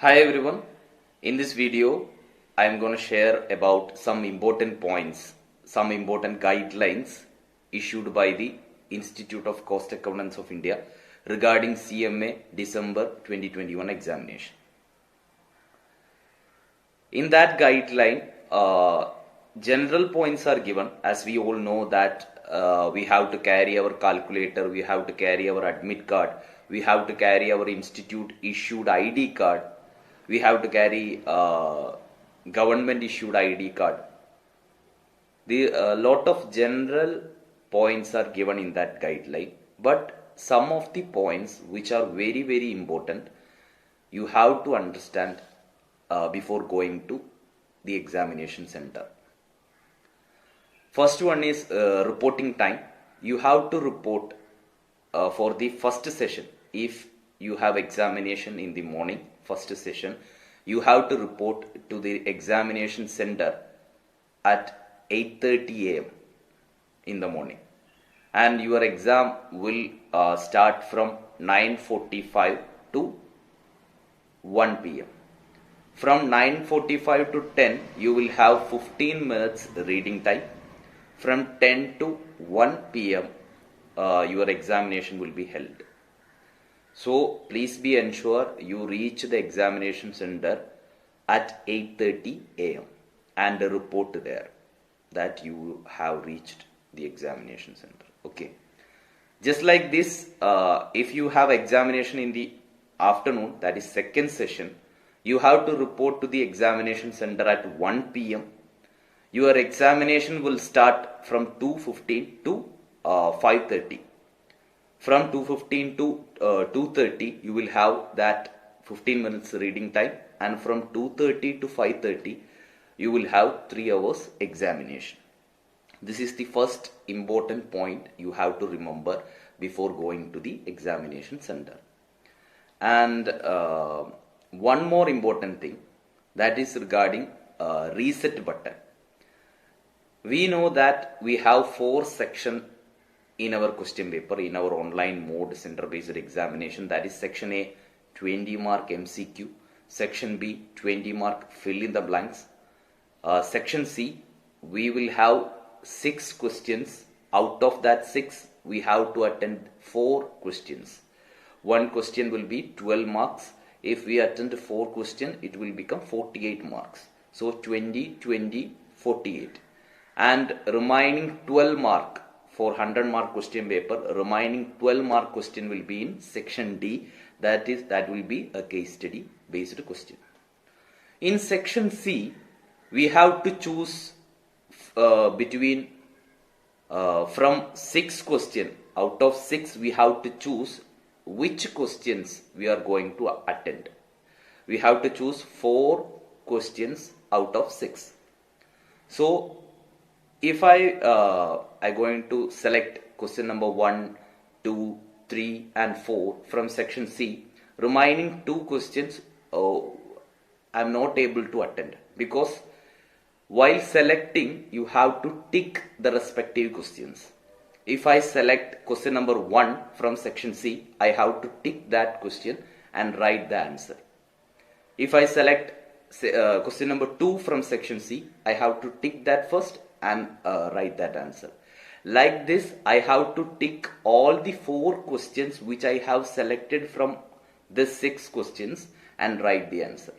Hi everyone, in this video I am going to share about some important points, some important guidelines issued by the Institute of Cost Accountants of India regarding CMA December 2021 examination. In that guideline, general points are given. As we all know that we have to carry our calculator, we have to carry our admit card, we have to carry our institute issued ID card, we have to carry government issued ID card. The lot of general points are given in that guideline, but some of the points which are very important, you have to understand before going to the examination center. First one is reporting time. You have to report for the first session. If you have examination in the morning, first session, you have to report to the examination center at 8:30 a.m. in the morning, and your exam will start from 9:45 to 1 p.m. From 9:45 to 10, you will have 15 minutes reading time. From 10 to 1 p.m., your examination will be held. So please be ensure you reach the examination center at 8:30 a.m. and report there that you have reached the examination center. Okay. Just like this, if you have examination in the afternoon, that is second session, you have to report to the examination center at 1 p.m. Your examination will start from 2:15 to 5:30. From 2:15 to 2:30, you will have that 15 minutes reading time, and from 2:30 to 5:30, you will have 3 hours examination. This is the first important point you have to remember before going to the examination center. And one more important thing, that is regarding reset button. We know that we have 4 sections in our question paper, in our online mode center based examination. That is section A, 20 mark MCQ, section B, 20 mark fill in the blanks, section C, we will have 6 questions. Out of that 6, we have to attend 4 questions. One question will be 12 marks. If we attend 4 questions, it will become 48 marks. So 20, 20, 48. And remaining 12 mark for 100 mark question paper, remaining 12 mark question will be in section D. That will be a case study based question. In section C, we have to choose between from 6 questions. Out of 6, we have to choose which questions we are going to attend. We have to choose 4 questions out of 6. So if I going to select question number 1, 2, 3 and 4 from section C, remaining 2 questions I am not able to attend, because while selecting you have to tick the respective questions. If I select question number 1 from section C, I have to tick that question and write the answer. If I select question number 2 from section C, I have to tick that first and write that answer. Like this, I have to tick all the 4 questions which I have selected from the 6 questions and write the answer.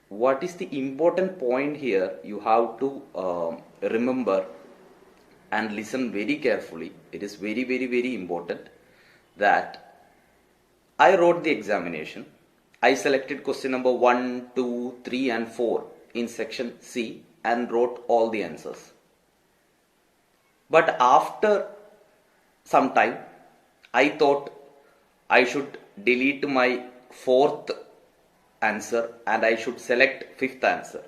What is the important point here? You have to remember and listen very carefully. It is very important that I wrote the examination. I selected question number 1, 2, 3 and 4 in section C and wrote all the answers. But after some time, I thought I should delete my 4th answer and I should select 5th answer.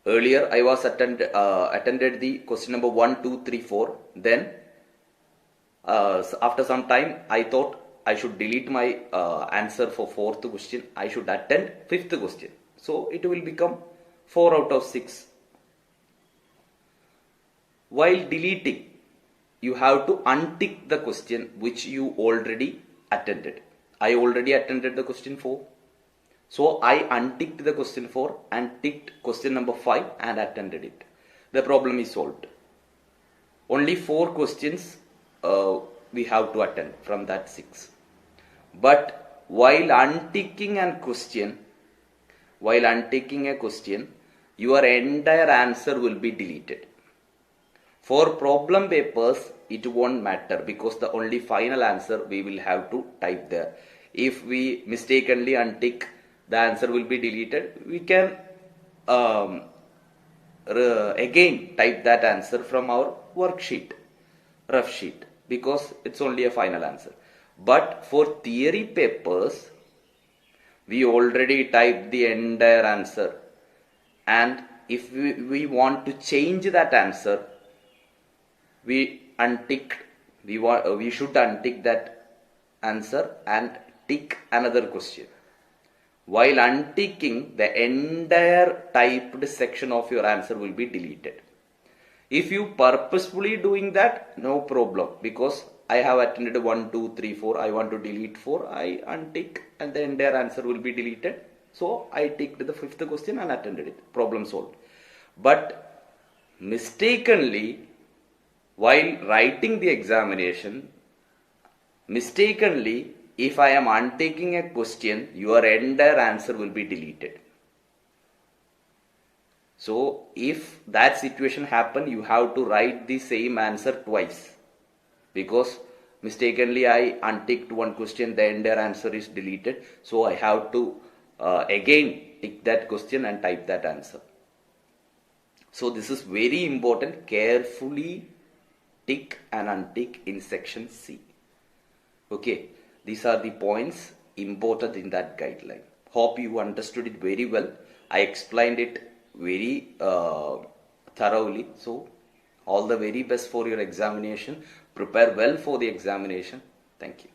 Earlier, I was attended the question number 1, 2, 3, 4. Then, after some time, I thought I should delete my answer for 4th question. I should attend 5th question. So, it will become 4 out of 6. While deleting, you have to untick the question which you already attended. I already attended the question 4. So I unticked the question 4 and ticked question number 5 and attended it. The problem is solved. Only 4 questions we have to attend from that 6. But while unticking a question, your entire answer will be deleted. For problem papers, it won't matter because the only final answer we will have to type there. If we mistakenly untick, the answer will be deleted. We can again type that answer from our worksheet, rough sheet, because it's only a final answer. But for theory papers, we already typed the entire answer, and if we want to change that answer, we should untick that answer and tick another question. While unticking, the entire typed section of your answer will be deleted. If you purposefully doing that, no problem, because I have attended 1, 2, 3, 4. I want to delete 4. I untick and the entire answer will be deleted. So I ticked the 5th question and attended it. Problem solved. But mistakenly, while writing the examination, if I am untaking a question, your entire answer will be deleted. So if that situation happen, you have to write the same answer twice, because mistakenly I unticked one question, the entire answer is deleted. So I have to again tick that question and type that answer. So this is very important. Carefully tick and untick in section C. Okay, these are the points important in that guideline. Hope you understood it very well. I explained it very thoroughly. So all the very best for your examination. Prepare well for the examination. Thank you.